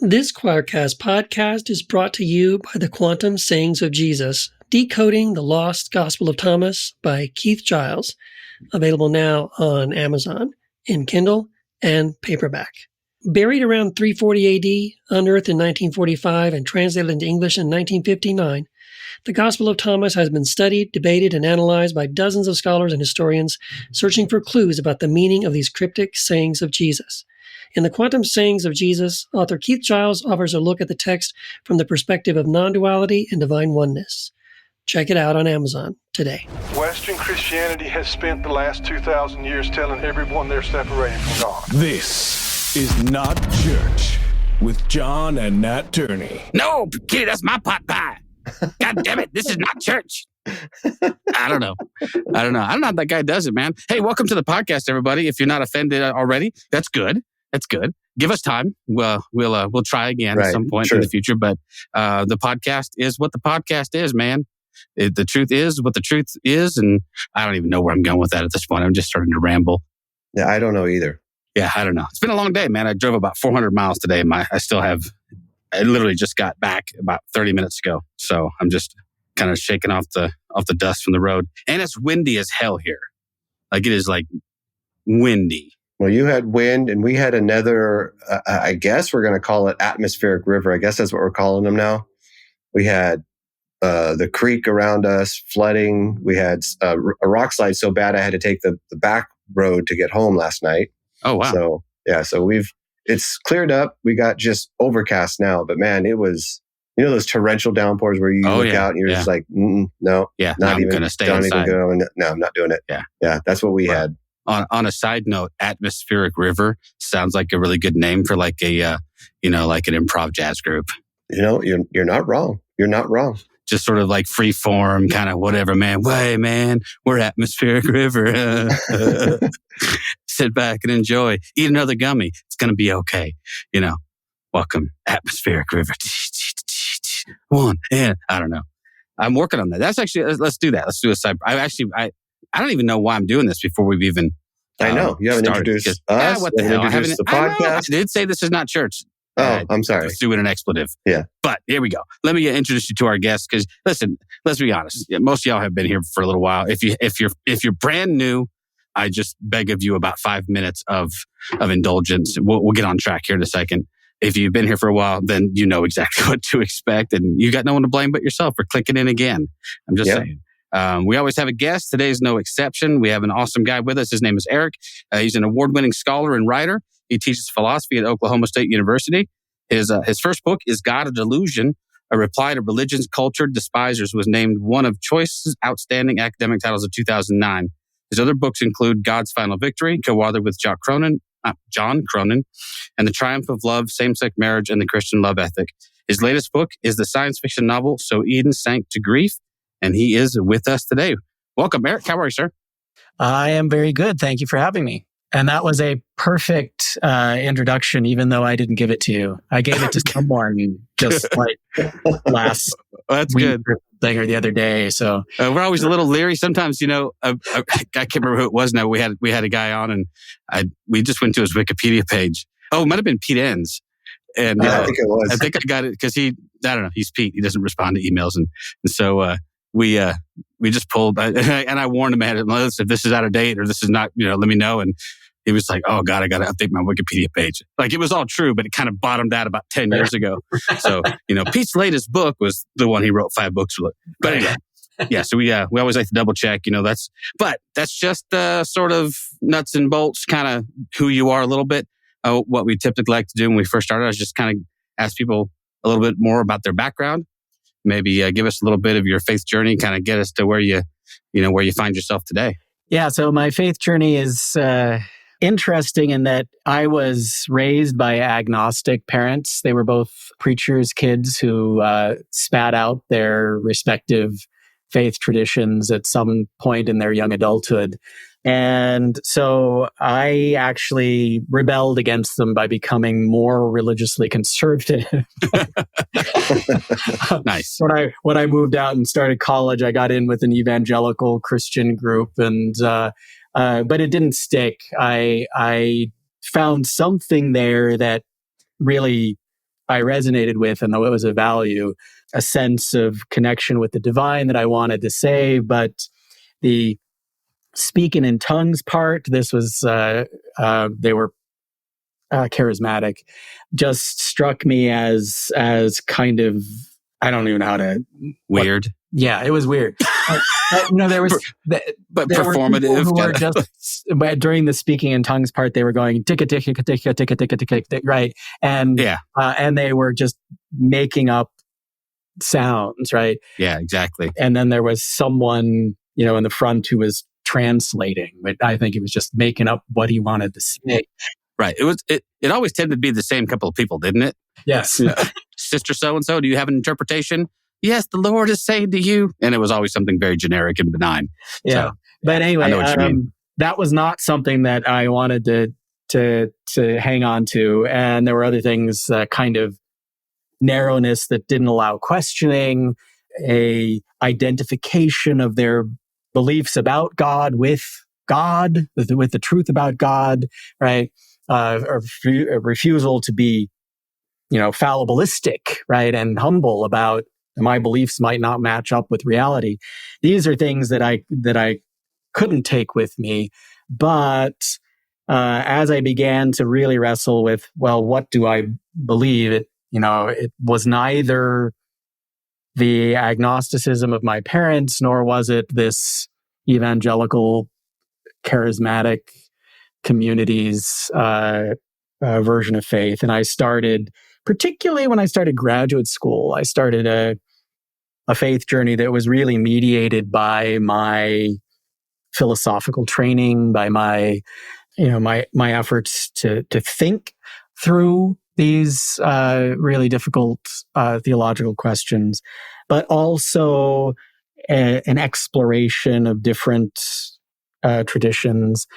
This Quoircast podcast is brought to you by the Quantum Sayings of Jesus, Decoding the Lost Gospel of Thomas by Keith Giles, available now on Amazon in Kindle and paperback. Buried around 340 AD, unearthed in 1945, and translated into English in 1959, the Gospel of Thomas has been studied, debated, and analyzed by dozens of scholars and historians searching for clues about the meaning of these cryptic sayings of Jesus. In the Quantum Sayings of Jesus, author Keith Giles offers a look at the text from the perspective of non-duality and divine oneness. Check it out on Amazon today. Western Christianity has spent the last 2,000 years telling everyone they're separated from God. This is Not Church with John and Nat Turney. No, kid, that's my pot pie. God damn it, this is not church. I don't know how that guy does it, man. Hey, welcome to the podcast, everybody. If you're not offended already, that's good. That's good. Give us time. We'll try again at some point in the future. But the podcast is what the podcast is, man. The truth is what the truth is, and I don't even know where I'm going with that at this point. I'm just starting to ramble. Yeah, I don't know either. Yeah, I don't know. It's been a long day, man. I drove about 400 miles today. I literally just got back about 30 minutes ago. So I'm just kind of shaking off the dust from the road. And it's windy as hell here. Like it is like windy. Well, you had wind and we had another, I guess we're going to call it atmospheric river. I guess that's what we're calling them now. We had the creek around us flooding. We had a rock slide so bad I had to take the back road to get home last night. Oh, wow. So, yeah, it's cleared up. We got just overcast now, but man, it was, those torrential downpours where you look out and you're just like, no, yeah, not even going to stay don't inside. Even go. No, I'm not doing it. Yeah, that's what we had. On a side note, atmospheric river sounds like a really good name for like a, like an improv jazz group. You're not wrong. You're not wrong. Just sort of like free form, kind of whatever, man. Way, man, we're atmospheric river. Sit back and enjoy. Eat another gummy. It's going to be okay. Welcome, atmospheric river. One, and I don't know. I'm working on that. That's actually, let's do that. Let's do a side. I don't even know why I'm doing this before we've even I know. You haven't introduced us. What the hell? Introduced the podcast. I did say this is not church. I'm sorry. Let's do it an expletive. Yeah. But here we go. Let me introduce you to our guests because listen, let's be honest. Most of y'all have been here for a little while. If you're brand new, I just beg of you about 5 minutes of indulgence. We'll get on track here in a second. If you've been here for a while, then you know exactly what to expect, and you got no one to blame but yourself for clicking in again. I'm just saying. We always have a guest. Today's no exception. We have an awesome guy with us. His name is Eric. He's an award-winning scholar and writer. He teaches philosophy at Oklahoma State University. His first book is God of Delusion, a reply to religion's culture Despisers, was named one of Choice's outstanding academic titles of 2009. His other books include God's Final Victory, co-authored with John Cronin, and The Triumph of Love, Same-Sex Marriage, and the Christian Love Ethic. His latest book is the science fiction novel So Eden Sank to Grief, and he is with us today. Welcome, Eric. How are you, sir? I am very good. Thank you for having me. And that was a perfect introduction, even though I didn't give it to you. I gave it to someone just like last week or thing or the other day. So we're always a little leery. Sometimes, I can't remember who it was now. We had a guy on and we just went to his Wikipedia page. Oh, it might have been Pete Enns. And I think it was. I think I got it because I don't know, he's Pete. He doesn't respond to emails. And so we just pulled, and I warned him, if this is out of date or this is not, let me know. And he was like, oh God, I got to update my Wikipedia page. Like it was all true, but it kind of bottomed out about 10 years ago. So, Pete's latest book was the one he wrote 5 books with. But anyway, yeah, so we always like to double check, that's just sort of nuts and bolts, kind of who you are a little bit. What we typically like to do when we first started is just kind of ask people a little bit more about their background. Maybe give us a little bit of your faith journey, kind of get us to where you find yourself today. Yeah, so my faith journey is interesting in that I was raised by agnostic parents. They were both preachers' kids who spat out their respective faith traditions at some point in their young adulthood. And so I actually rebelled against them by becoming more religiously conservative. Nice. When I moved out and started college, I got in with an evangelical Christian group, and but it didn't stick. I found something there that really I resonated with, and though it was a value, a sense of connection with the divine that I wanted to say. But the speaking in tongues part, this was, they were charismatic, just struck me as kind of, I don't even know how to... Weird. Yeah, it was weird. There was... but there performative. Were who were just, during the speaking in tongues part, they were going ticka ticka ticka ticka ticka ticka, right? And and they were just making up sounds, right? Yeah, exactly. And then there was someone, in the front who was translating, but I think he was just making up what he wanted to say. Right. It always tended to be the same couple of people, didn't it? Yes. Sister so-and-so, do you have an interpretation? Yes, the Lord is saying to you. And it was always something very generic and benign. Yeah. So, but anyway, that was not something that I wanted to hang on to. And there were other things, kind of narrowness that didn't allow questioning, a identification of their beliefs about God, with the truth about God, right? A refusal to be, fallibilistic, right? And humble about my beliefs might not match up with reality. These are things that I couldn't take with me. But as I began to really wrestle with, well, what do I believe? It was neither the agnosticism of my parents, nor was it this evangelical, charismatic community's version of faith. And I started, particularly when I started graduate school, I started a faith journey that was really mediated by my philosophical training, by my efforts to think through these really difficult theological questions, but also an exploration of different traditions.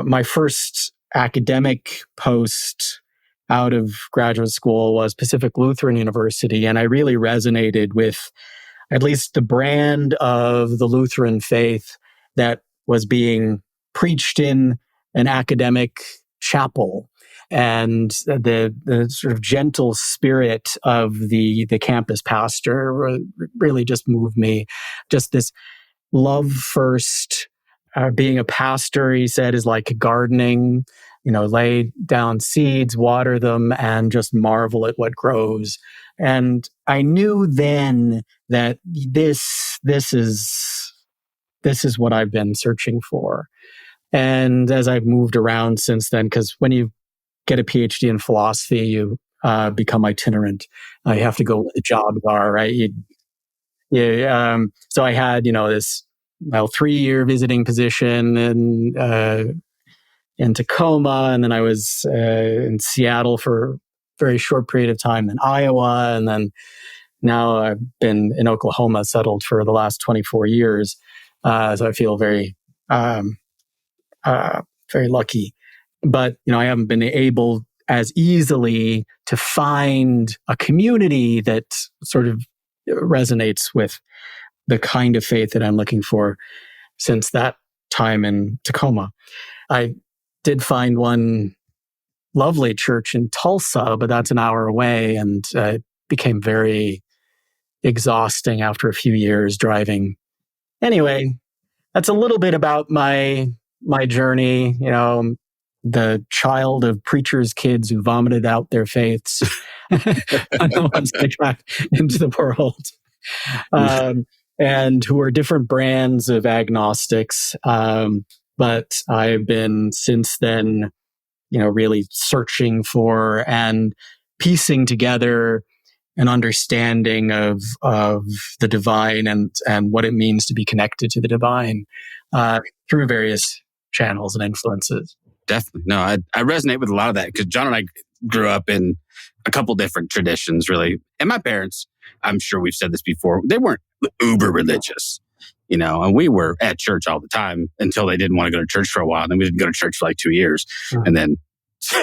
My first academic post out of graduate school was Pacific Lutheran University, and I really resonated with at least the brand of the Lutheran faith that was being preached in an academic chapel, and the sort of gentle spirit of the campus pastor really just moved me. Just this love first. Being a pastor, he said, is like gardening. Lay down seeds, water them, and just marvel at what grows. And I knew then that this is what I've been searching for. And as I've moved around since then, because when you get a PhD in philosophy, you become itinerant. You have to go where the jobs are, right? So I had, this 3-year visiting position in Tacoma, and then I was in Seattle for a very short period of time, in Iowa, and then now I've been in Oklahoma, settled for the last 24 years. So I feel very, very lucky. But I haven't been able as easily to find a community that sort of resonates with the kind of faith that I'm looking for since that time in Tacoma. I did find one lovely church in Tulsa, but that's an hour away, and it became very exhausting after a few years driving. Anyway, that's a little bit about my journey, the child of preachers' kids who vomited out their faiths once they tracked into the world. And who are different brands of agnostics. But I've been since then, really searching for and piecing together an understanding of the divine and what it means to be connected to the divine through various channels and influences. Definitely. No, I resonate with a lot of that because John and I grew up in a couple different traditions, really. And my parents, I'm sure we've said this before, they weren't uber religious, and we were at church all the time until they didn't want to go to church for a while. And then we didn't go to church for like 2 years. Mm-hmm. And then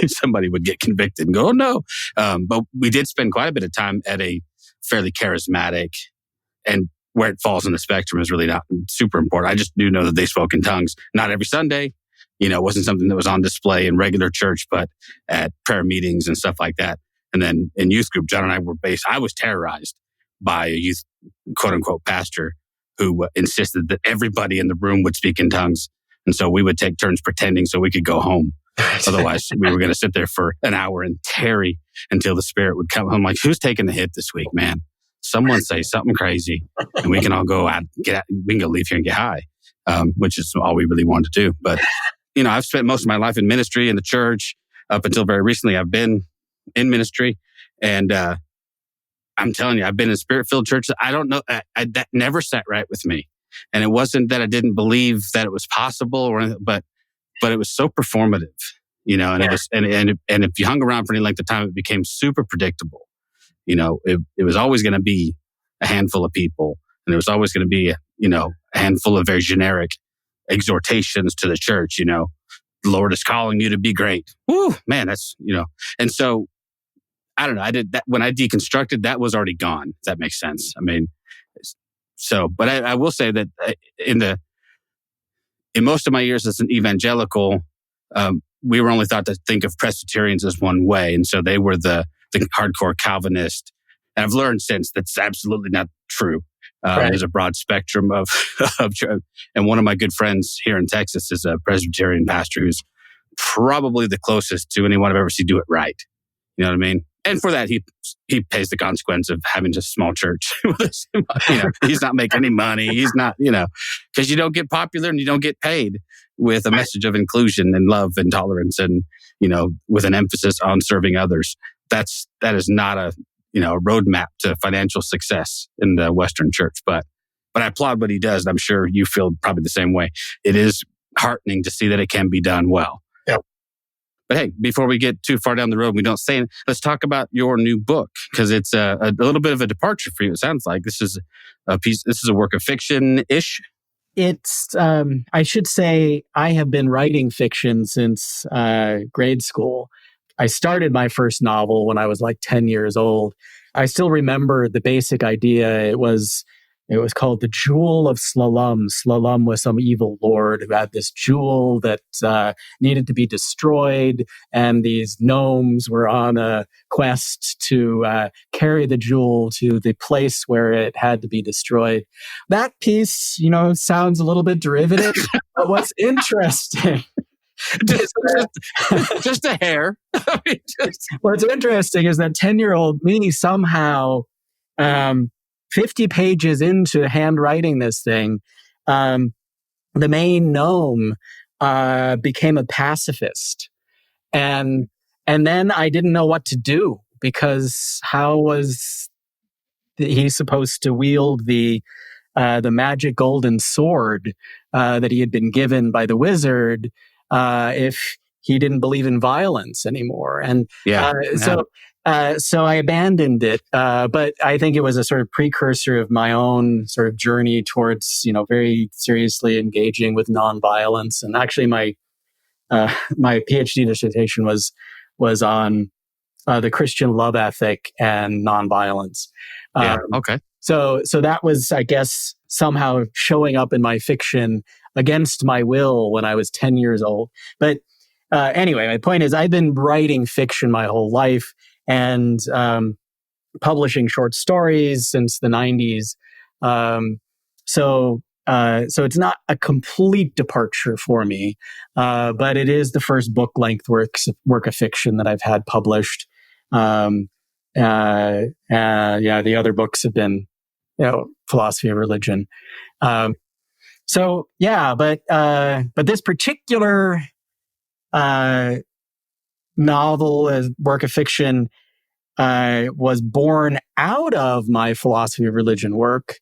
somebody would get convicted and go, oh no. But we did spend quite a bit of time at a fairly charismatic, and where it falls on the spectrum is really not super important. I just do know that they spoke in tongues, not every Sunday. It wasn't something that was on display in regular church, but at prayer meetings and stuff like that. And then in youth group, John and I I was terrorized by a youth, quote unquote, pastor who insisted that everybody in the room would speak in tongues. And so we would take turns pretending so we could go home. Otherwise, we were going to sit there for an hour and tarry until the Spirit would come. I'm like, who's taking the hit this week, man? Someone say something crazy and we can all go out, we can go leave here and get high, which is all we really wanted to do. But, I've spent most of my life in ministry in the church. Up until very recently, I've been in ministry. And I'm telling you, I've been in Spirit-filled churches. I don't know, that never sat right with me. And it wasn't that I didn't believe that it was possible or anything, but it was so performative, and it was, and if you hung around for any length of time, it became super predictable. It was always going to be a handful of people, and there was always going to be, a handful of very generic exhortations to the church. The Lord is calling you to be great. Woo, man, that's, and so I don't know. I did that when I deconstructed, that was already gone. If that makes sense. I mean, but I will say that in most of my years as an evangelical, we were only thought to think of Presbyterians as one way. And so they were the hardcore Calvinist. And I've learned since that's absolutely not true. Right. There's a broad spectrum of and one of my good friends here in Texas is a Presbyterian pastor who's probably the closest to anyone I've ever seen do it right. You know what I mean? And for that, he pays the consequence of having just a small church. He's not making any money. He's not, because you don't get popular and you don't get paid with a message of inclusion and love and tolerance and, with an emphasis on serving others. That is not a roadmap to financial success in the Western church. But I applaud what he does. And I'm sure you feel probably the same way. It is heartening to see that it can be done well. But hey, before we get too far down the road, we don't say it. Let's talk about your new book, because it's a little bit of a departure for you. It sounds like this is a work of fiction-ish. It's, I should say, I have been writing fiction since grade school. I started my first novel when I was like 10 years old. I still remember the basic idea. It was called The Jewel of Slalom. Slalom was some evil lord who had this jewel that needed to be destroyed, and these gnomes were on a quest to carry the jewel to the place where it had to be destroyed. That piece, sounds a little bit derivative, but what's interesting... just a hair. What's interesting is that 10-year-old me somehow... 50 pages into handwriting this thing, the main gnome became a pacifist. And then I didn't know what to do, because how was he supposed to wield the magic golden sword that he had been given by the wizard if he didn't believe in violence anymore? And so I abandoned it, but I think it was a sort of precursor of my own sort of journey towards, very seriously engaging with nonviolence. And actually, my PhD dissertation was on the Christian love ethic and nonviolence. Okay. So that was, I guess, somehow showing up in my fiction against my will when I was 10 years old. But anyway, my point is, I've been writing fiction my whole life, and publishing short stories since the 90s. So it's not a complete departure for me, but it is the first book-length work of fiction that I've had published. The other books have been, philosophy of religion. But this particular novel as work of fiction was born out of my philosophy of religion work.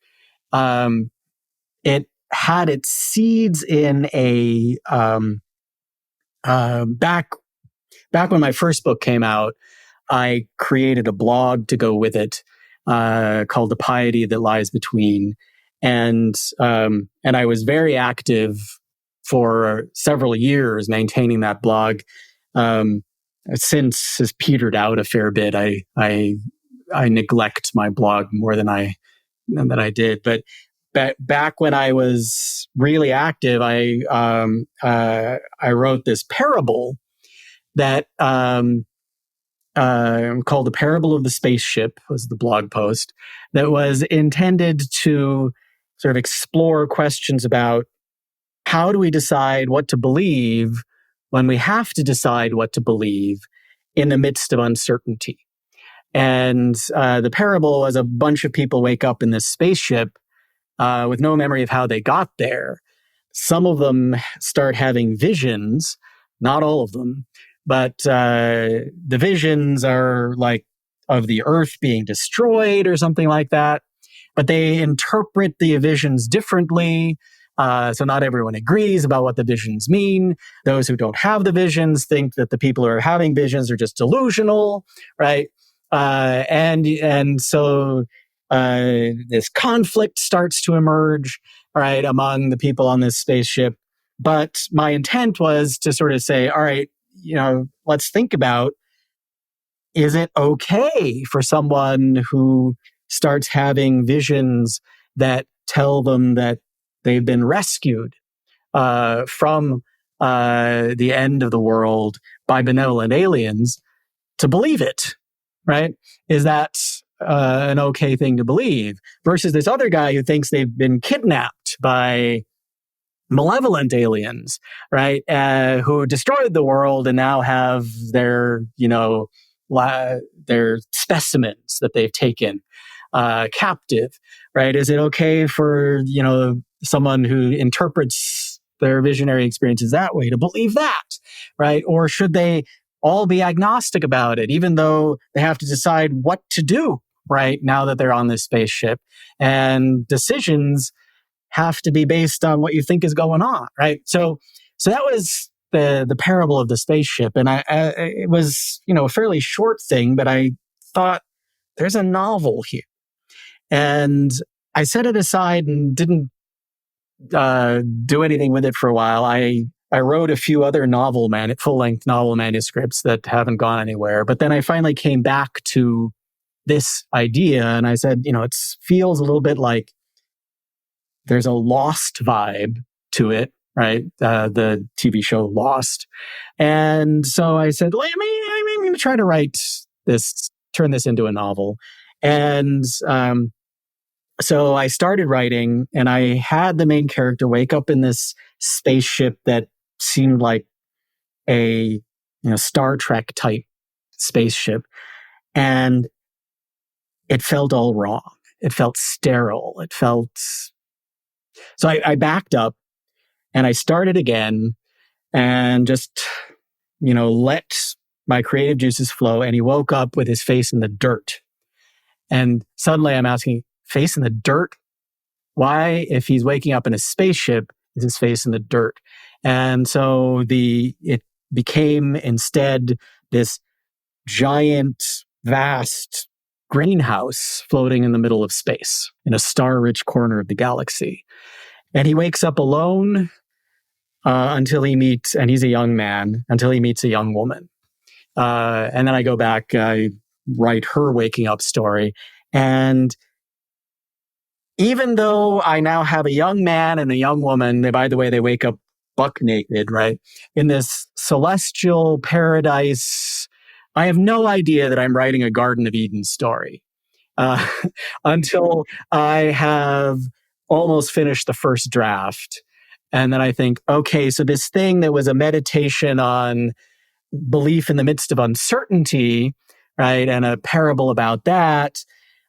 It had its seeds in a back when my first book came out. I created a blog to go with it called The Piety That Lies Between, and I was very active for several years maintaining that blog. Since has petered out a fair bit. I neglect my blog more than I did. But back when I was really active, I wrote this parable that called The Parable of the Spaceship, was the blog post, that was intended to sort of explore questions about how do we decide what to believe when we have to decide what to believe in the midst of uncertainty. And the parable was a bunch of people wake up in this spaceship with no memory of how they got there. Some of them start having visions, not all of them, but the visions are like of the Earth being destroyed or something like that. But they interpret the visions differently. So not everyone agrees about what the visions mean. Those who don't have the visions think that the people who are having visions are just delusional, right? And so this conflict starts to emerge, right, among the people on this spaceship. But my intent was to sort of say, all right, let's think about, is it okay for someone who starts having visions that tell them that they've been rescued from the end of the world by benevolent aliens to believe it, right? Is that an okay thing to believe? Versus this other guy who thinks they've been kidnapped by malevolent aliens, right? Who destroyed the world and now have their specimens that they've taken captive, right? Is it okay for, someone who interprets their visionary experiences that way to believe that, right? Or should they all be agnostic about it, even though they have to decide what to do, right, now that they're on this spaceship? And decisions have to be based on what you think is going on, right? So that was the parable of the spaceship. And it was, a fairly short thing, but I thought there's a novel here. And I set it aside and didn't do anything with it for a while. I wrote a few other full-length novel manuscripts that haven't gone anywhere. But then I finally came back to this idea and I said, it feels a little bit like there's a Lost vibe to it, right? The TV show Lost. And so I said, I'm going to try to write this, turn this into a novel. And so I started writing, and I had the main character wake up in this spaceship that seemed like a Star Trek type spaceship. And it felt all wrong. It felt sterile. So I backed up and I started again and just, let my creative juices flow. And he woke up with his face in the dirt. And suddenly I'm asking, face in the dirt? Why, if he's waking up in a spaceship, is his face in the dirt? And so it became instead this giant, vast greenhouse floating in the middle of space in a star-rich corner of the galaxy. And he wakes up alone until he meets, and he's a young man, until he meets a young woman. And then I go back, I write her waking up story. And even though I now have a young man and a young woman, by the way, they wake up buck naked, right? In this celestial paradise, I have no idea that I'm writing a Garden of Eden story until I have almost finished the first draft. And then I think, okay, so this thing that was a meditation on belief in the midst of uncertainty, right, and a parable about that,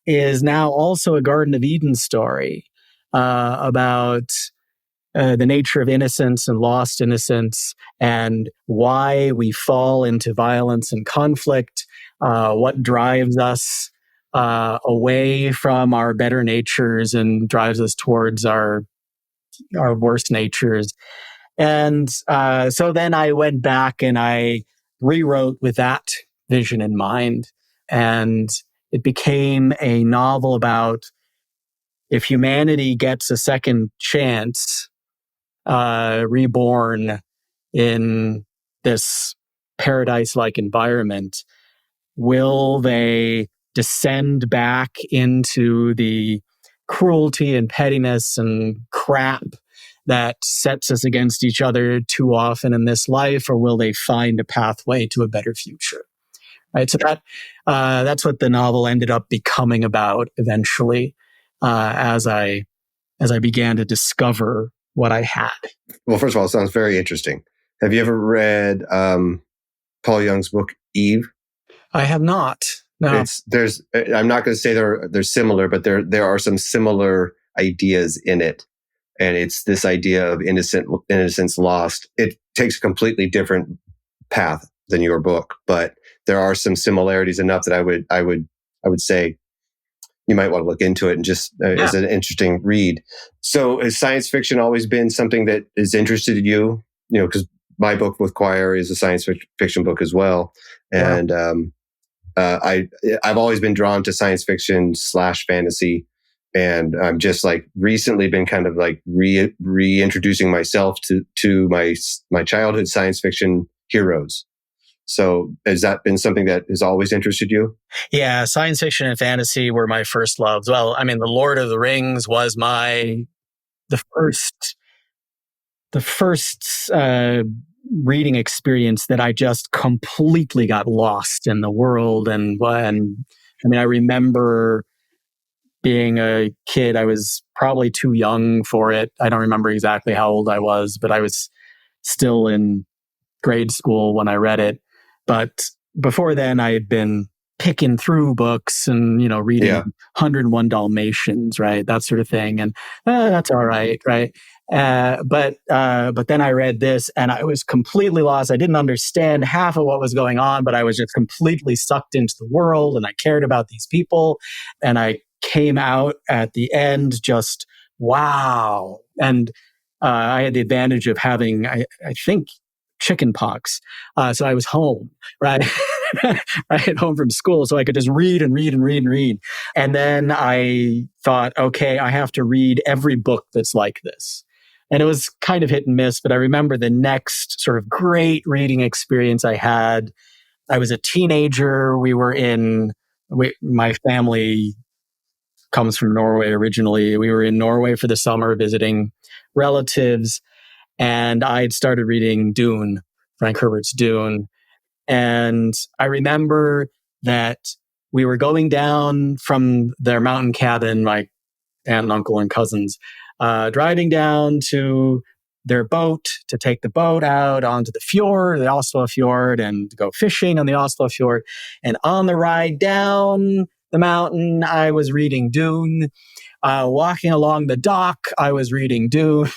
is now also a Garden of Eden story about the nature of innocence and lost innocence and why we fall into violence and conflict, what drives us away from our better natures and drives us towards our worst natures. And so then I went back and I rewrote with that vision in mind. And it became a novel about if humanity gets a second chance, reborn in this paradise-like environment, will they descend back into the cruelty and pettiness and crap that sets us against each other too often in this life, or will they find a pathway to a better future? right? So that's what the novel ended up becoming about eventually, as I began to discover what I had. Well, first of all, it sounds very interesting. Have you ever read Paul Young's book Eve? I have not. No. I'm not going to say they're similar, but there are some similar ideas in it, and it's this idea of innocence lost. It takes a completely different path than your book, but there are some similarities enough that I would say you might want to look into it and just as an interesting read. So has science fiction always been something that has interested you? You know, because my book with Quoir is a science fiction book as well. And I've always been drawn to science fiction / fantasy. And I'm just like recently been kind of like reintroducing myself to my childhood science fiction heroes. So has that been something that has always interested you? Yeah, science fiction and fantasy were my first loves. Well, I mean, The Lord of the Rings was the first reading experience that I just completely got lost in the world. And I mean, I remember being a kid, I was probably too young for it. I don't remember exactly how old I was, but I was still in grade school when I read it. But before then, I had been picking through books and, reading 101 Dalmatians, right? That sort of thing. And that's all right, right? But then I read this and I was completely lost. I didn't understand half of what was going on, but I was just completely sucked into the world and I cared about these people. And I came out at the end just, wow. And I had the advantage of having, I think, chicken pox. So I was home, right? Right, home from school. So I could just read and read and read and read. And then I thought, okay, I have to read every book that's like this. And it was kind of hit and miss, but I remember the next sort of great reading experience I had. I was a teenager. My family comes from Norway originally. We were in Norway for the summer visiting relatives. And I had started reading Dune, Frank Herbert's Dune. And I remember that we were going down from their mountain cabin, my aunt and uncle and cousins, driving down to their boat to take the boat out onto the Oslo Fjord, and to go fishing on the Oslo Fjord. And on the ride down the mountain, I was reading Dune. Walking along the dock, I was reading Dune.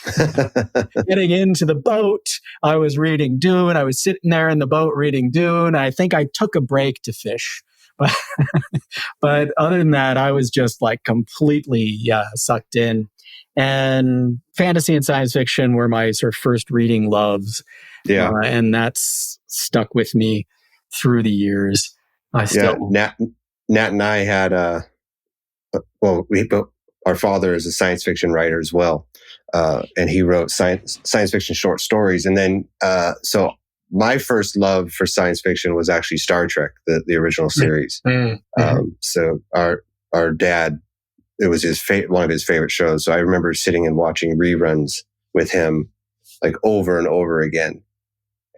Getting into the boat, I was reading Dune. I was sitting there in the boat reading Dune. I think I took a break to fish. But other than that, I was just like completely sucked in. And fantasy and science fiction were my sort of first reading loves. Yeah. And that's stuck with me through the years. Nat and I had our father is a science fiction writer as well. And he wrote science fiction short stories. And then, so my first love for science fiction was actually Star Trek, the original series. Mm-hmm. So our dad, it was one of his favorite shows. So I remember sitting and watching reruns with him like over and over again.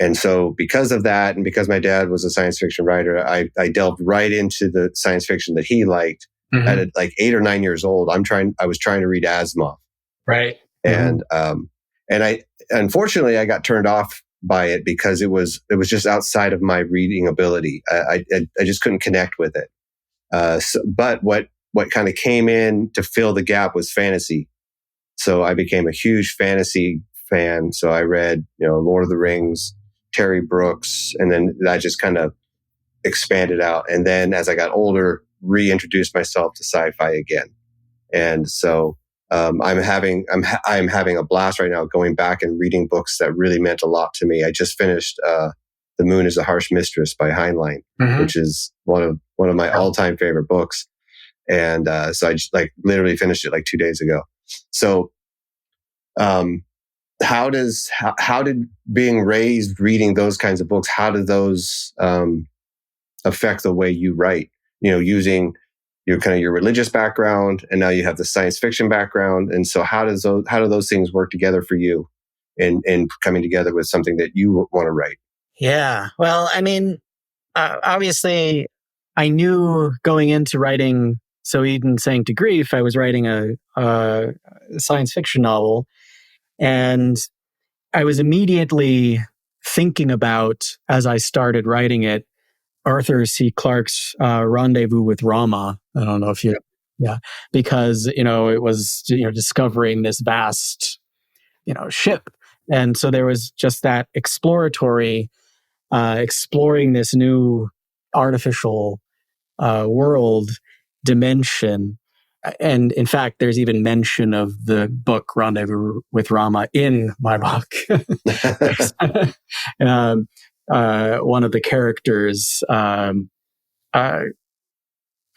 And so because of that, and because my dad was a science fiction writer, I delved right into the science fiction that he liked. Mm-hmm. At like 8 or 9 years old, I was trying to read Asimov. Right. And, and I, unfortunately, I got turned off by it because it was just outside of my reading ability. I just couldn't connect with it. But what kind of came in to fill the gap was fantasy. So I became a huge fantasy fan. So I read, Lord of the Rings, Terry Brooks, and then that just kind of expanded out. And then as I got older, reintroduced myself to sci-fi again. And so I'm having a blast right now going back and reading books that really meant a lot to me. I just finished The Moon is a Harsh Mistress by Heinlein, mm-hmm. which is one of my all-time favorite books. And so I just like literally finished it like 2 days ago. So how did being raised reading those kinds of books, how do those affect the way you write? Using your kind of your religious background, and now you have the science fiction background. And so how do those things work together for you in coming together with something that you want to write? Yeah. Well, I mean, obviously, I knew going into writing So Eden Sank to Grief, I was writing a science fiction novel. And I was immediately thinking about, as I started writing it, Arthur C. Clarke's Rendezvous with Rama. I don't know if you, yeah, because, it was, discovering this vast, ship. And so there was just that exploratory, exploring this new artificial world dimension. And in fact, there's even mention of the book Rendezvous with Rama in my book. One of the characters,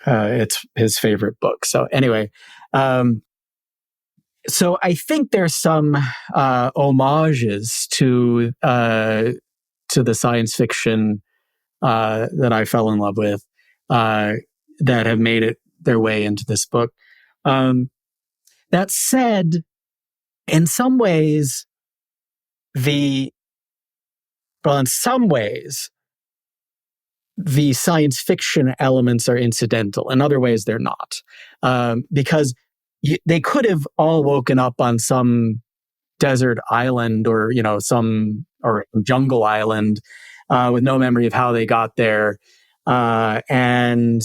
it's his favorite book. So anyway, so I think there's some homages to the science fiction that I fell in love with that have made it their way into this book. That said, in some ways, the science fiction elements are incidental. In other ways, they're not. Because they could have all woken up on some desert island or jungle island with no memory of how they got there, and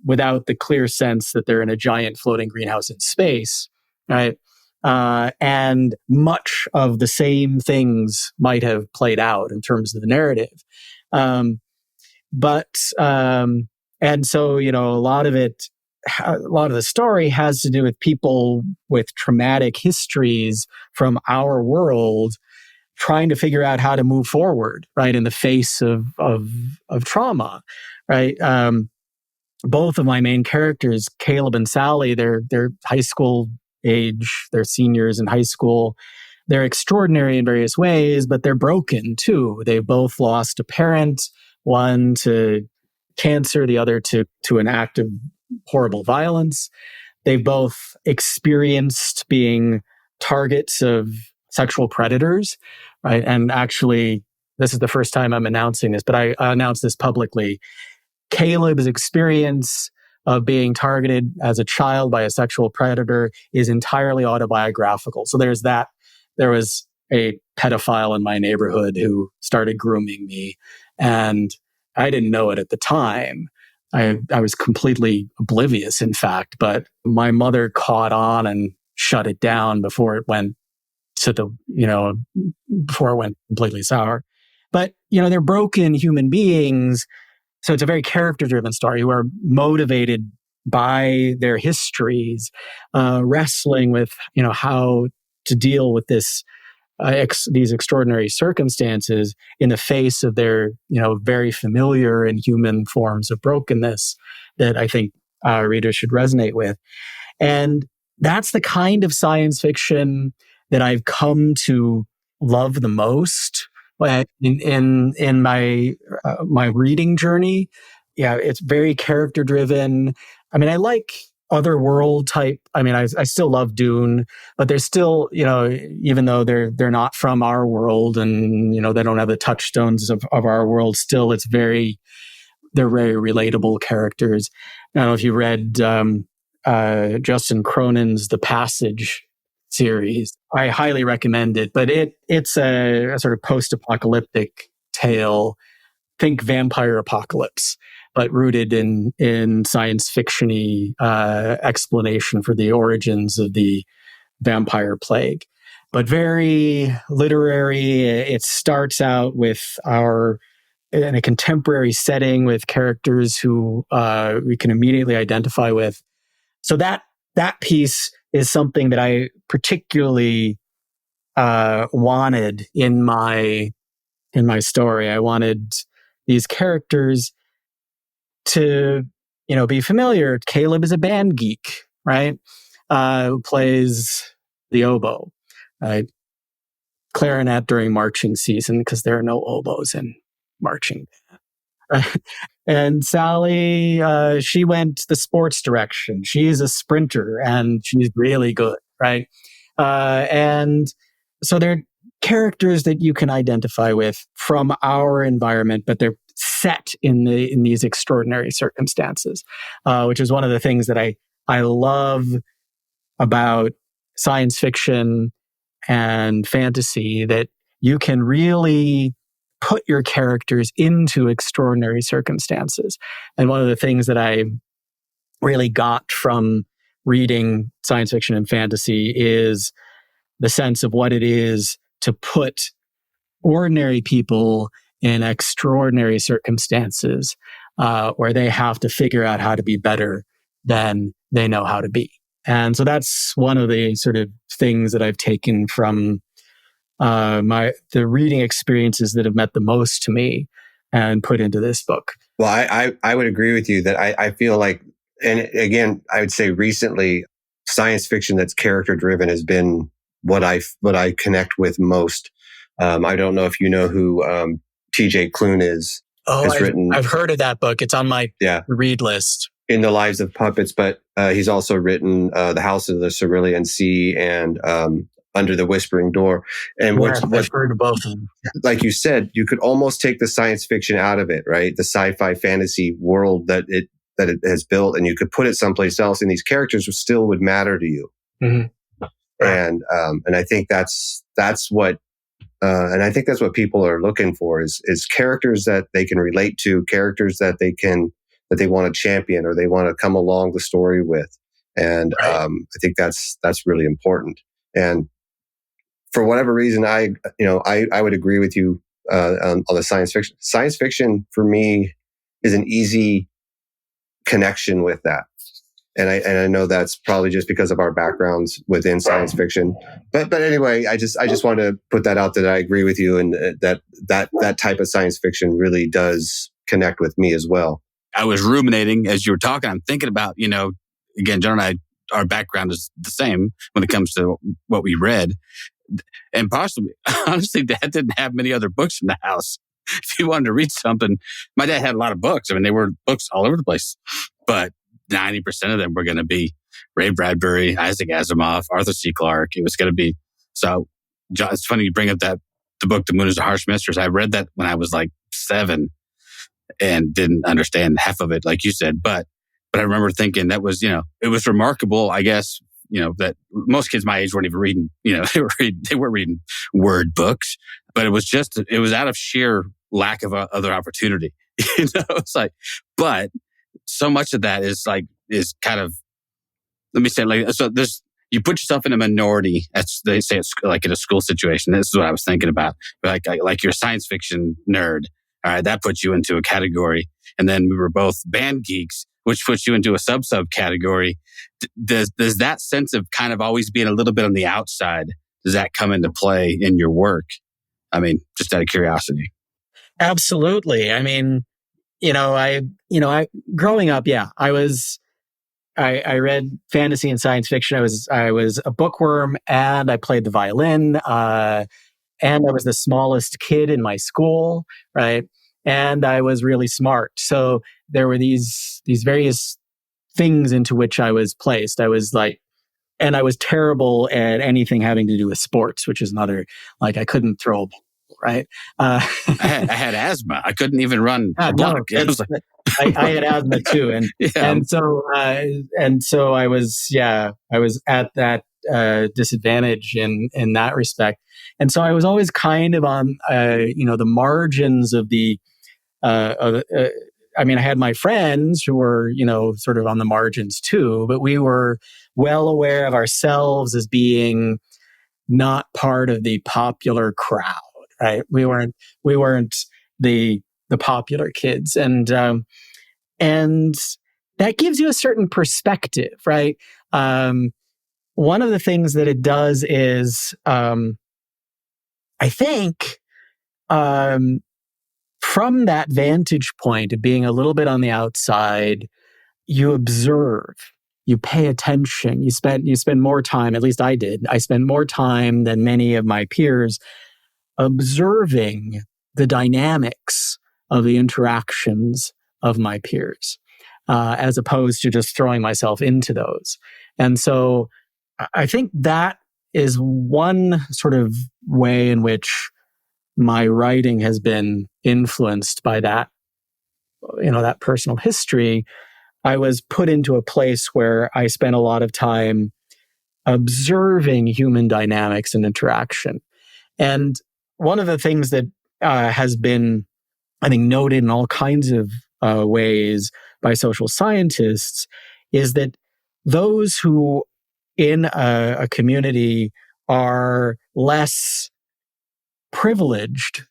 without the clear sense that they're in a giant floating greenhouse in space, right? And much of the same things might have played out in terms of the narrative. And so, a lot of the story has to do with people with traumatic histories from our world trying to figure out how to move forward, right, in the face of trauma, right? Both of my main characters, Caleb and Sally, they're high school age, they're seniors in high school. They're extraordinary in various ways, but they're broken too. They both lost a parent, one to cancer, the other to an act of horrible violence. They've both experienced being targets of sexual predators, right? And actually, this is the first time I'm announcing this, but I announced this publicly. Caleb's experience of being targeted as a child by a sexual predator is entirely autobiographical. So there's that. There was a pedophile in my neighborhood who started grooming me, and I didn't know it at the time. I was completely oblivious, in fact, but my mother caught on and shut it down before it went completely sour. But, they're broken human beings. So it's a very character-driven story who are motivated by their histories, wrestling with, how to deal with these extraordinary circumstances in the face of their, very familiar and human forms of brokenness that I think readers should resonate with. And that's the kind of science fiction that I've come to love the most in my reading journey. Yeah, it's very character driven. I mean, I like otherworld type. I mean, I still love Dune, but there's still, even though they're not from our world and, they don't have the touchstones of our world, still they're very relatable characters. I don't know if you read Justin Cronin's The Passage series. I highly recommend it, but it's a sort of post-apocalyptic tale. Think vampire apocalypse, but rooted in science fiction-y explanation for the origins of the vampire plague. But very literary. It starts out with in a contemporary setting with characters who we can immediately identify with. So that piece is something that I particularly wanted in my story. I wanted these characters to, be familiar. Caleb is a band geek, right? Who plays the oboe, right? Clarinet during marching season, because there are no oboes in marching band. Right? And Sally, she went the sports direction. She's a sprinter and she's really good, right? And so they're characters that you can identify with from our environment, but they're set in these extraordinary circumstances, which is one of the things that I love about science fiction and fantasy, that you can really put your characters into extraordinary circumstances. And one of the things that I really got from reading science fiction and fantasy is the sense of what it is to put ordinary people in extraordinary circumstances, where they have to figure out how to be better than they know how to be. And so that's one of the sort of things that I've taken from the reading experiences that have meant the most to me and put into this book. Well, I would agree with you that I feel like, and again, I would say recently, science fiction that's character driven has been what I connect with most. I don't know if you know who T.J. Klune is. Oh, I've heard of that book. It's on my read list. In the Lives of Puppets, but he's also written The House of the Cerulean Sea and Under the Whispering Door. And I've heard of both of them. Like you said, you could almost take the science fiction out of it, right? The sci-fi fantasy world that it has built, and you could put it someplace else, and these characters still would matter to you. Mm-hmm. And I think that's what. And I think that's what people are looking for is characters that they can relate to, characters that they want to champion or they want to come along the story with. And I think that's really important. And for whatever reason, I would agree with you on the science fiction. Science fiction for me is an easy connection with that. And I know that's probably just because of our backgrounds within science fiction. But anyway, I just wanted to put that out that I agree with you, and that type of science fiction really does connect with me as well. I was ruminating as you were talking. I'm thinking about, again, John and I, our background is the same when it comes to what we read. And possibly, honestly, Dad didn't have many other books in the house. If he wanted to read something, my dad had a lot of books. I mean, they were books all over the place, but 90% of them were going to be Ray Bradbury, Isaac Asimov, Arthur C. Clarke. It was going to be, so John, it's funny you bring up the book, The Moon is a Harsh Mistress. I read that when I was like 7 and didn't understand half of it, like you said. But I remember thinking that was, it was remarkable, I guess, that most kids my age weren't even reading, they weren't reading word books, but it was out of sheer lack of other opportunity. It's like, but so much of that is kind of, let me say, so you put yourself in a minority, as they say it's like in a school situation. This is what I was thinking about. Like you're a science fiction nerd. All right, that puts you into a category. And then we were both band geeks, which puts you into a sub category. Does that sense of kind of always being a little bit on the outside, does that come into play in your work? I mean, just out of curiosity. Absolutely. I mean, I growing up, I read fantasy and science fiction. I was a bookworm, and I played the violin, and I was the smallest kid in my school, right? And I was really smart. So there were these various things into which I was placed. And I was terrible at anything having to do with sports, which is another, I couldn't throw a ball, right? I had asthma. I couldn't even run a block. I had asthma too. And so I was at that disadvantage in that respect. And so I was always kind of on, the margins of I had my friends who were, sort of on the margins too, but we were well aware of ourselves as being not part of the popular crowd, right? We weren't the popular kids. And that gives you a certain perspective, right? One of the things that it does is, I think, from that vantage point of being a little bit on the outside, you observe, you pay attention, you spend more time, at least I did. I spent more time than many of my peers observing the dynamics of the interactions of my peers, as opposed to just throwing myself into those. And so I think that is one sort of way in which my writing has been influenced by that that personal history, I was put into a place where I spent a lot of time observing human dynamics and interaction. And one of the things that has been, I think, noted in all kinds of ways by social scientists is that those who in a community are less privileged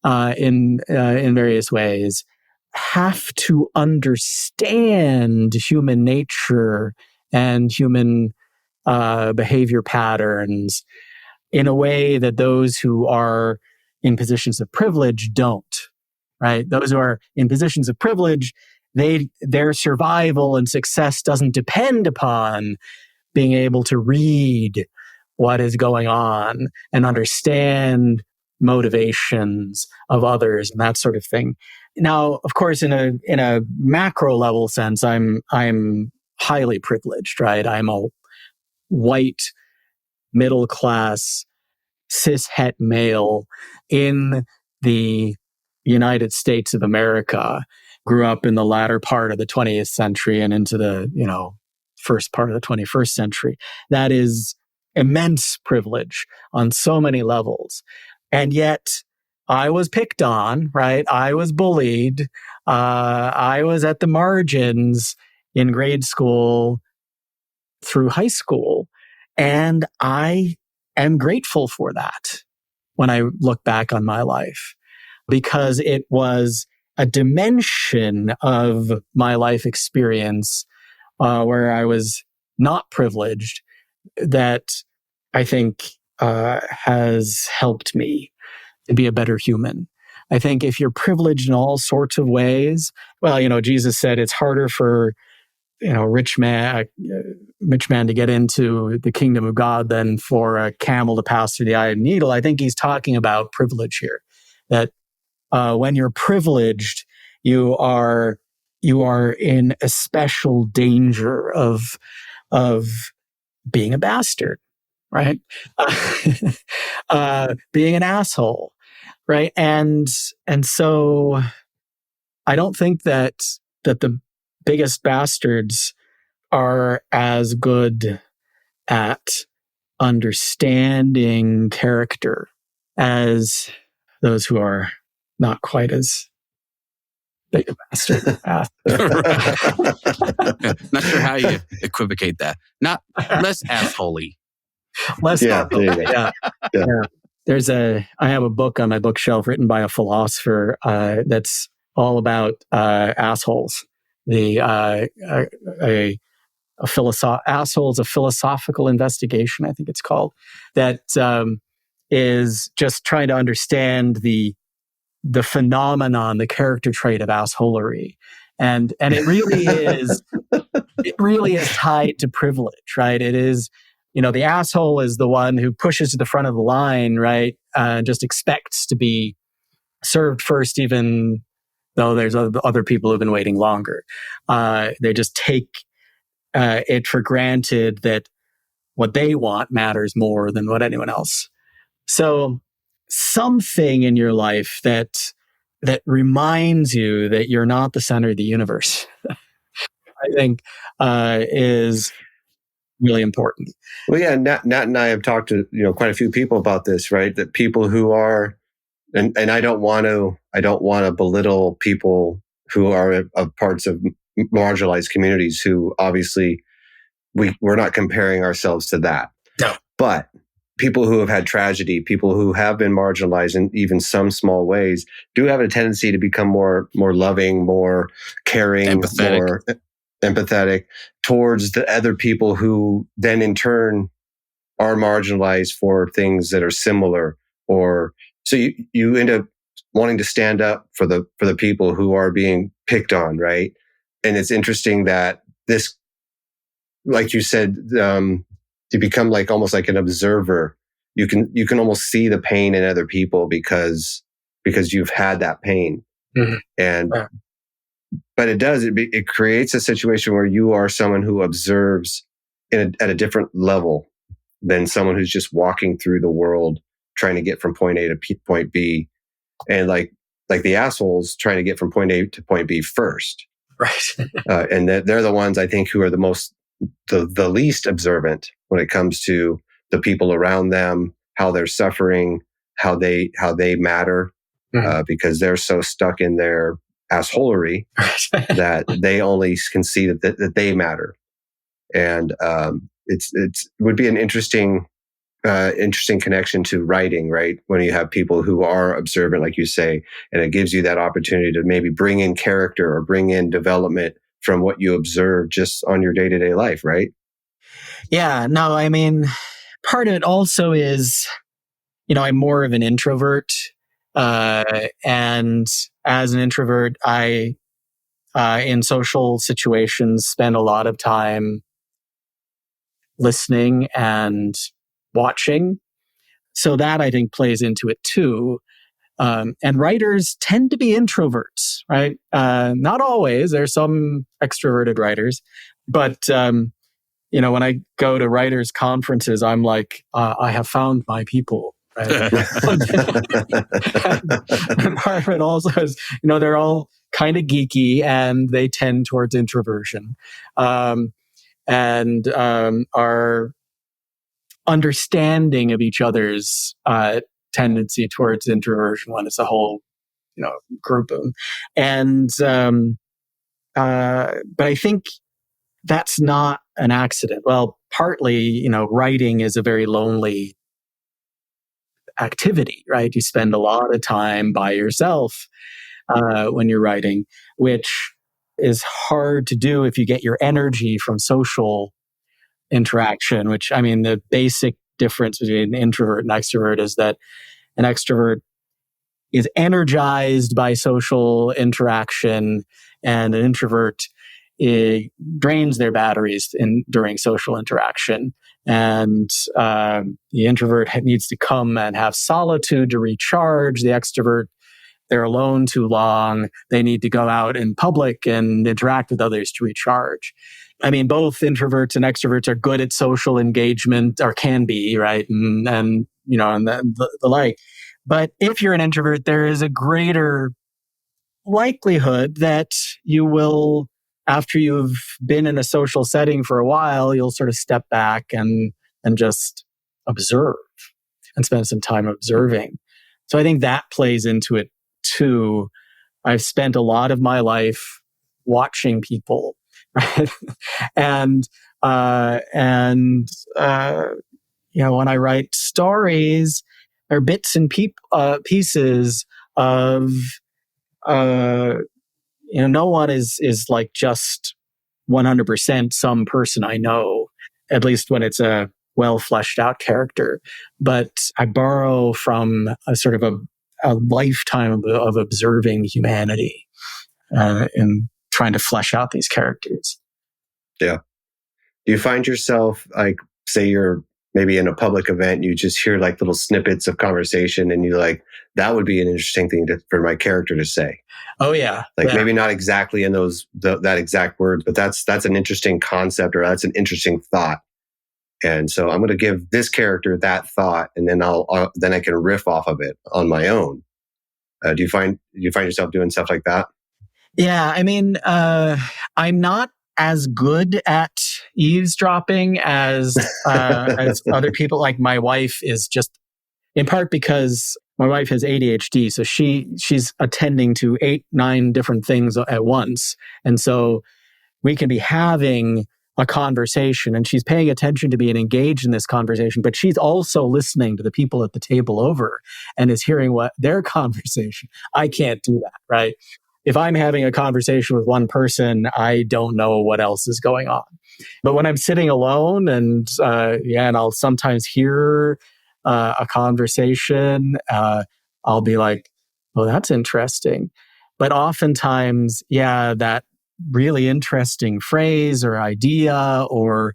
in various ways have to understand human nature and human behavior patterns in a way that those who are in positions of privilege don't, right? Those who are in positions of privilege, their survival and success doesn't depend upon being able to read what is going on and understand motivations of others and that sort of thing. Now, of course, in a macro level sense, I'm highly privileged, right? I'm a white, middle-class, cis-het male in the United States of America, grew up in the latter part of the 20th century and into the, first part of the 21st century. That is immense privilege on so many levels. And yet I was picked on, right? I was bullied. I was at the margins in grade school through high school. And I am grateful for that when I look back on my life, because it was a dimension of my life experience where I was not privileged that I think has helped me to be a better human. I think if you're privileged in all sorts of ways, well, Jesus said it's harder for rich man to get into the kingdom of God than for a camel to pass through the eye of a needle. I think he's talking about privilege here. That when you're privileged, you are in a special danger of being a bastard, right? Being an asshole, right? And so I don't think that the biggest bastards are as good at understanding character as those who are not quite as big a bastard. Not sure how you equivocate that. Not less assholey. Less Yeah, yeah. I have a book on my bookshelf written by a philosopher that's all about assholes. Assholes, a philosophical investigation, I think it's called, that is just trying to understand the phenomenon, the character trait of assholery. And it really is tied to privilege, right? It is, the asshole is the one who pushes to the front of the line, right? Just expects to be served first, even though there's other people who've been waiting longer. They just take it for granted that what they want matters more than what anyone else. So something in your life that reminds you that you're not the center of the universe, I think, is really important. Well, yeah, Nat and I have talked to quite a few people about this, right? That people who are, and I don't want to belittle people who are of parts of marginalized communities who obviously we're not comparing ourselves to that. No. But people who have had tragedy, people who have been marginalized in even some small ways, do have a tendency to become more loving, more caring, more empathetic towards the other people who then in turn are marginalized for things that are similar. Or so you end up wanting to stand up for the people who are being picked on, right? And it's interesting that this, like you said, you become almost like an observer. You can almost see the pain in other people because you've had that pain. Mm-hmm. And but it creates a situation where you are someone who observes at a different level than someone who's just walking through the world trying to get from point A to point B. And like the assholes trying to get from point A to point B first. Right. And they're the ones I think who are the least observant when it comes to the people around them, how they're suffering, how they matter, because they're so stuck in their assholery that they only can see that they matter. And it would be an interesting connection to writing, right? When you have people who are observant, like you say, and it gives you that opportunity to maybe bring in character or bring in development from what you observe just on your day-to-day life, right? Yeah, no, I mean, part of it also is, I'm more of an introvert. And as an introvert, I, in social situations, spend a lot of time listening and watching. So that I think plays into it too. And writers tend to be introverts, right? Not always. There's some extroverted writers, but when I go to writers' conferences, I'm like, I have found my people. Right? And part of it also is, they're all kind of geeky and they tend towards introversion, and are understanding of each other's tendency towards introversion when it's a whole, group of them. And but I think that's not an accident. Well, partly, writing is a very lonely activity, right? You spend a lot of time by yourself when you're writing, which is hard to do if you get your energy from social interaction, which, I mean, the basic difference between an introvert and extrovert is that an extrovert is energized by social interaction, and an introvert drains their batteries during social interaction. And the introvert needs to come and have solitude to recharge. The extrovert, they're alone too long. They need to go out in public and interact with others to recharge. I mean, both introverts and extroverts are good at social engagement, or can be, right? And the like. But if you're an introvert, there is a greater likelihood that you will, after you've been in a social setting for a while, you'll sort of step back and just observe and spend some time observing. So I think that plays into it too. I've spent a lot of my life watching people, right? and when I write stories, there are bits and pieces of no one is like just 100% some person I know, at least when it's a well fleshed out character. But I borrow from a sort of a lifetime of observing humanity and trying to flesh out these characters. Yeah. Do you find yourself, like, say you're maybe in a public event, you just hear like little snippets of conversation and you're like, that would be an interesting thing for my character to say. Oh yeah. Like maybe not exactly in that exact words, but that's an interesting concept, or that's an interesting thought. And so I'm going to give this character that thought, and then then I can riff off of it on my own. Do you find yourself doing stuff like that? Yeah. I mean, I'm not as good at eavesdropping as other people. Like my wife is, just in part because my wife has ADHD, so she's attending to 8-9 different things at once, and so we can be having a conversation and she's paying attention to being engaged in this conversation, but she's also listening to the people at the table over and is hearing what their conversation. I can't do that, right? If I'm having a conversation with one person, I don't know what else is going on. But when I'm sitting alone and I'll sometimes hear a conversation, I'll be like, oh, that's interesting. But oftentimes, that really interesting phrase or idea or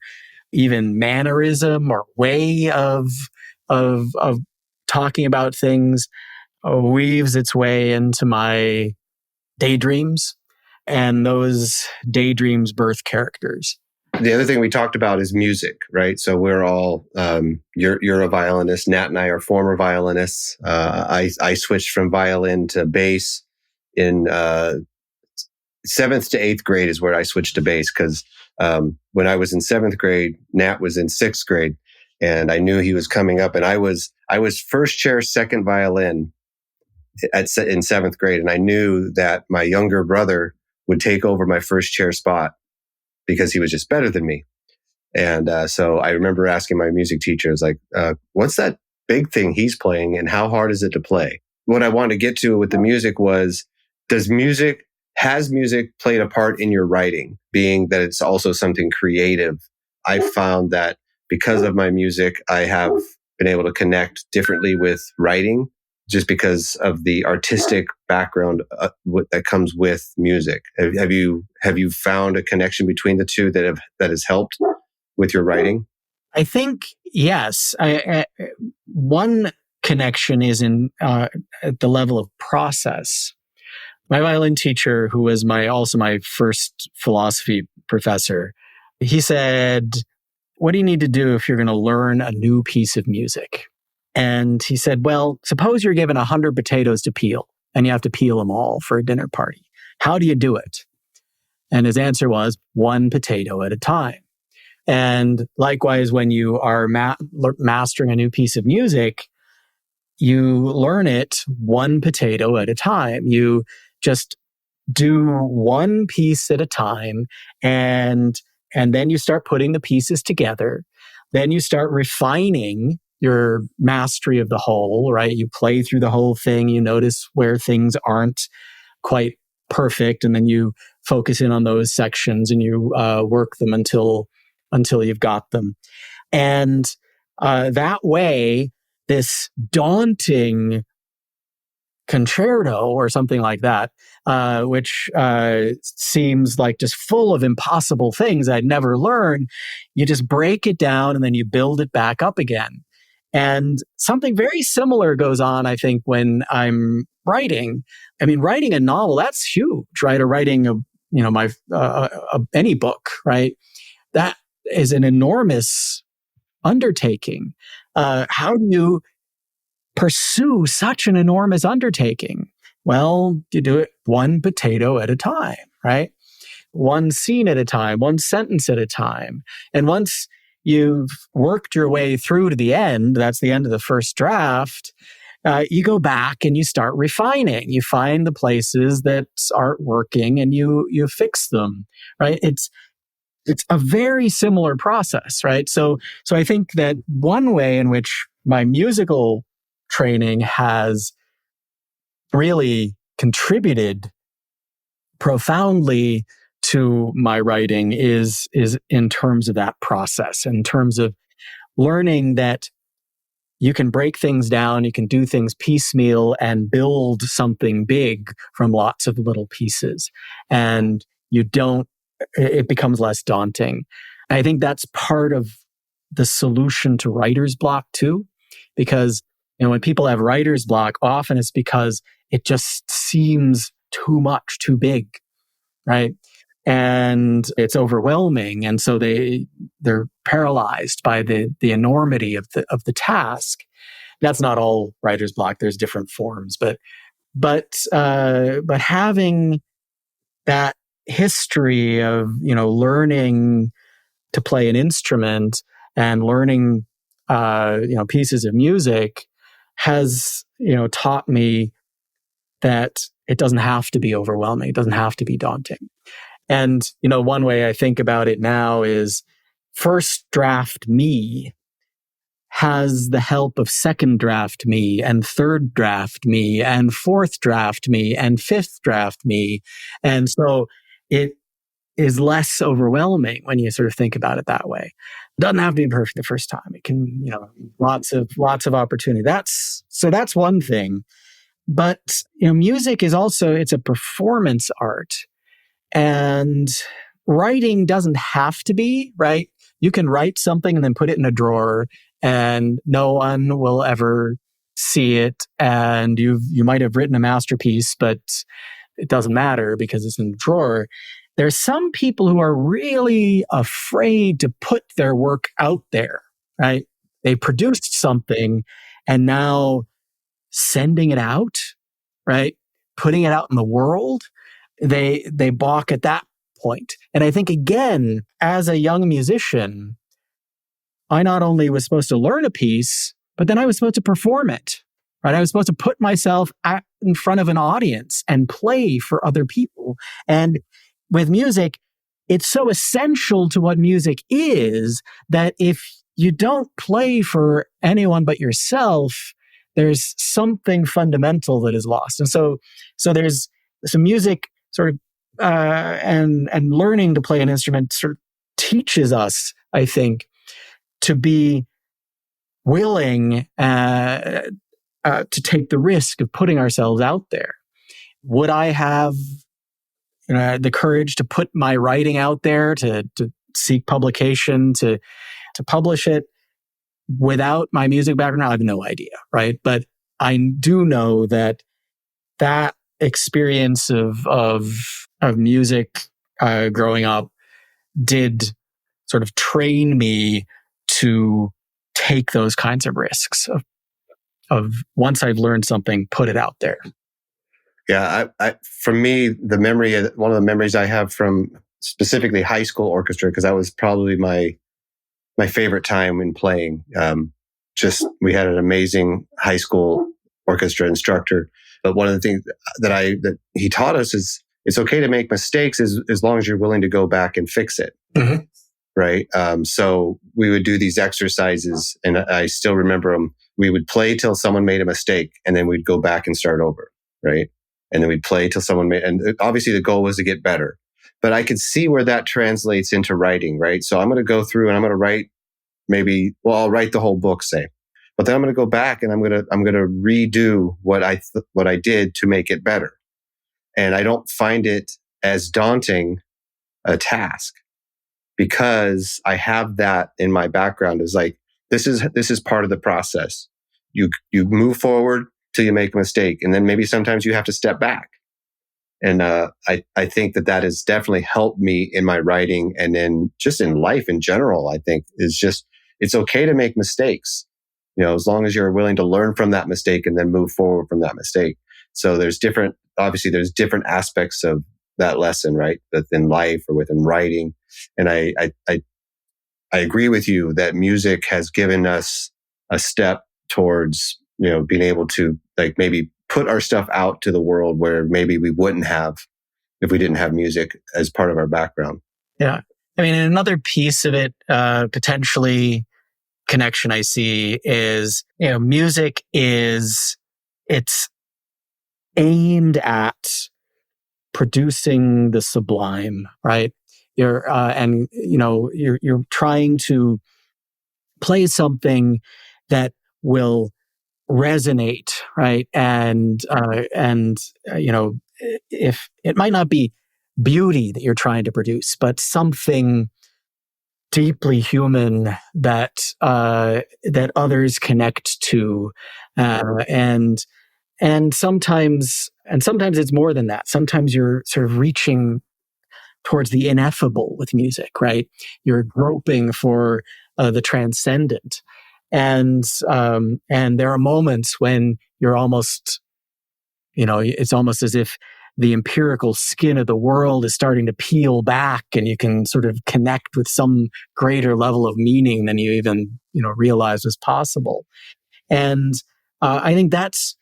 even mannerism or way of talking about things weaves its way into my daydreams, and those daydreams birth characters. the other thing we talked about is music, right? So we're all, you're a violinist. Nat and I are former violinists. I switched from violin to bass in 7th to 8th grade is where I switched to bass because when I was in 7th grade, Nat was in 6th grade, and I knew he was coming up. And I was first chair, second violin in 7th grade, and I knew that my younger brother would take over my first chair spot because he was just better than me. And so I remember asking my music teacher, I was like, what's that big thing he's playing and how hard is it to play? What I wanted to get to with the music was, has music played a part in your writing, being that it's also something creative? I found that because of my music, I have been able to connect differently with writing just because of the artistic background that comes with music. Have you found a connection between the two that has helped with your writing? I think yes. One connection is in at the level of process. My violin teacher, who was also my first philosophy professor, he said, "What do you need to do if you're going to learn a new piece of music?" And he said, well, suppose you're given 100 potatoes to peel and you have to peel them all for a dinner party. How do you do it? And his answer was 1 potato at a time. And likewise, when you are mastering a new piece of music, you learn it 1 potato at a time. You just do one piece at a time, and then you start putting the pieces together. Then you start refining your mastery of the whole, right? You play through the whole thing, you notice where things aren't quite perfect, and then you focus in on those sections and you work them until you've got them. And that way, this daunting concerto or something like that, which seems like just full of impossible things I'd never learned, you just break it down and then you build it back up again. And something very similar goes on, I think, when I'm writing. I mean, writing a novel, that's huge, right? Or writing any book, right? That is an enormous undertaking. How do you pursue such an enormous undertaking? Well, you do it 1 potato at a time, right? 1 scene at a time, 1 sentence at a time. And once you've worked your way through to the end, that's the end of the first draft, you go back and you start refining. You find the places that aren't working and you fix them, right? It's a very similar process, right? So I think that one way in which my musical training has really contributed profoundly to my writing is in terms of that process, in terms of learning that you can break things down, you can do things piecemeal and build something big from lots of little pieces. And it becomes less daunting. And I think that's part of the solution to writer's block too, because when people have writer's block, often it's because it just seems too much, too big, right? And it's overwhelming, and so they're paralyzed by the enormity of the task. That's not all writer's block. There's different forms, but having that history of learning to play an instrument and learning pieces of music has taught me that it doesn't have to be overwhelming. It doesn't have to be daunting. And, one way I think about it now is first draft me has the help of second draft me and third draft me and fourth draft me and fifth draft me. And so it is less overwhelming when you sort of think about it that way. It doesn't have to be perfect the first time. It can, lots of opportunity. That's one thing. But, music is also, it's a performance art. And writing doesn't have to be, right? You can write something and then put it in a drawer and no one will ever see it. And you might have written a masterpiece, but it doesn't matter because it's in the drawer. there's some people who are really afraid to put their work out there, right? They produced something and now sending it out, right? Putting it out in the world, they balk at that point. And I think, again, as a young musician, I not only was supposed to learn a piece, but then I was supposed to perform it, right? I was supposed to put myself in front of an audience and play for other people. And with music, it's so essential to what music is that if you don't play for anyone but yourself, there's something fundamental that is lost. And so there's some music sort of, and learning to play an instrument sort of teaches us, I think, to be willing to take the risk of putting ourselves out there. Would I have the courage to put my writing out there, to seek publication, to publish it without my music background? I have no idea, right? But I do know that experience of music growing up did sort of train me to take those kinds of risks of once I've learned something, put it out there. Yeah, for me, one of the memories I have from specifically high school orchestra, because that was probably my favorite time in playing. We had an amazing high school orchestra instructor, but one of the things that he taught us is it's okay to make mistakes as long as you're willing to go back and fix it. Mm-hmm. Right. So we would do these exercises, and I still remember them. We would play till someone made a mistake, and then we'd go back and start over. Right. And then we'd play till someone and obviously the goal was to get better, but I could see where that translates into writing. Right. So I'm going to go through and I'm going to write I'll write the whole book, say, but then I'm going to go back and I'm going to redo what I did to make it better. And I don't find it as daunting a task, because I have that in my background. Is like, this is part of the process. You move forward till you make a mistake, and then maybe sometimes you have to step back. And I think that has definitely helped me in my writing, and then just in life in general. I think is just, it's okay to make mistakes, as long as you're willing to learn from that mistake and then move forward from that mistake. So there's different aspects of that lesson, right? Within life or within writing. And I agree with you that music has given us a step towards, being able to like maybe put our stuff out to the world where maybe we wouldn't have if we didn't have music as part of our background. Yeah. I mean, another piece of it, potentially connection I see is, music it's aimed at producing the sublime, right? You're trying to play something that will resonate, right? And if it might not be beauty that you're trying to produce, but something deeply human that others connect to, and sometimes it's more than that. Sometimes you're sort of reaching towards the ineffable with music, right? You're groping for the transcendent. And there are moments when you're almost, it's almost as if the empirical skin of the world is starting to peel back, and you can sort of connect with some greater level of meaning than you even, realized was possible. And I think that's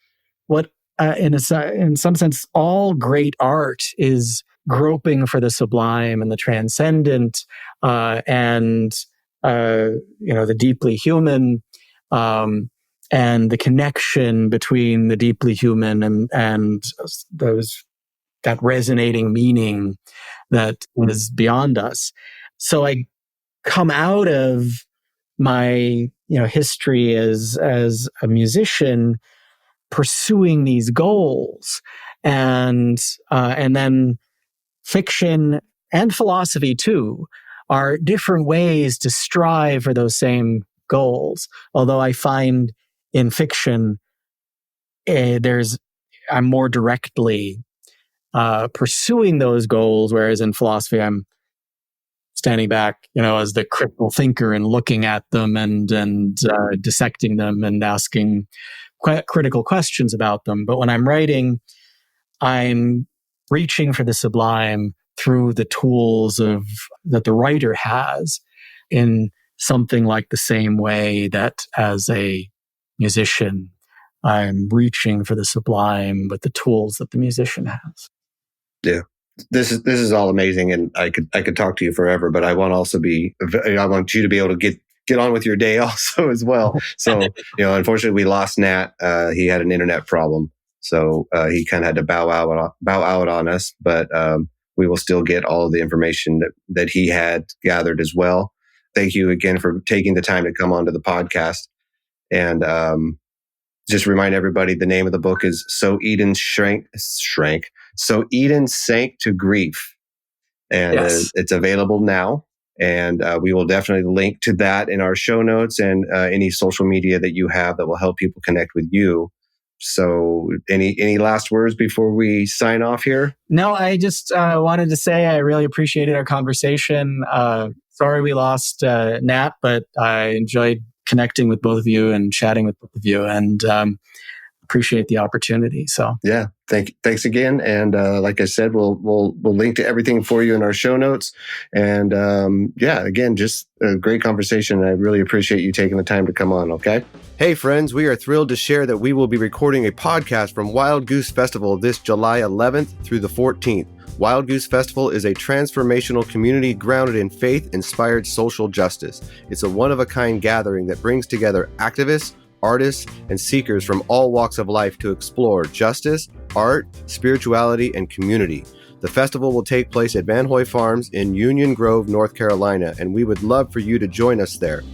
what, in some sense, all great art is groping for the sublime and the transcendent, and the deeply human, and the connection between the deeply human and that resonating meaning that is beyond us. So I come out of my history as a musician pursuing these goals, and then fiction and philosophy too are different ways to strive for those same goals. Although I find in fiction, I'm more directly pursuing those goals, whereas in philosophy, I'm standing back, as the critical thinker and looking at them and dissecting them and asking critical questions about them. But when I'm writing, I'm reaching for the sublime through the tools that the writer has, in something like the same way that as a musician, I'm reaching for the sublime with the tools that the musician has. Yeah. This is all amazing, and I could talk to you forever, but I want you to be able to get on with your day also as well. So, unfortunately we lost Nat. He had an internet problem. So he kind of had to bow out on us, but we will still get all of the information that he had gathered as well. Thank you again for taking the time to come onto the podcast. And just remind everybody, the name of the book is So Eden Sank to Grief. And Yes. It's available now. And we will definitely link to that in our show notes and any social media that you have that will help people connect with you. So any last words before we sign off here? No, I just wanted to say I really appreciated our conversation. Sorry we lost Nat, but I enjoyed connecting with both of you and chatting with both of you, and appreciate the opportunity. So yeah, thanks again. And like I said, we'll link to everything for you in our show notes. And again, just a great conversation. I really appreciate you taking the time to come on. Okay. Hey friends, we are thrilled to share that we will be recording a podcast from Wild Goose Festival this July 11th through the 14th. Wild Goose Festival is a transformational community grounded in faith-inspired social justice. It's a one-of-a-kind gathering that brings together activists, artists, and seekers from all walks of life to explore justice, art, spirituality, and community. The festival will take place at Van Hoy Farms in Union Grove, North Carolina, and we would love for you to join us there.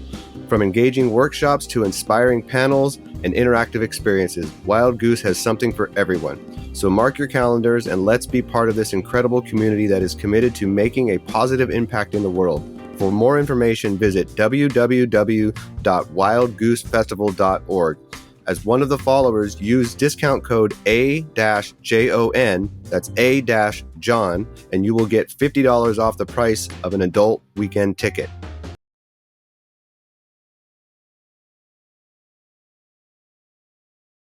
From engaging workshops to inspiring panels and interactive experiences, Wild Goose has something for everyone. So mark your calendars and let's be part of this incredible community that is committed to making a positive impact in the world. For more information, visit www.wildgoosefestival.org. As one of the followers, use discount code A-JON, that's A-John, and you will get $50 off the price of an adult weekend ticket.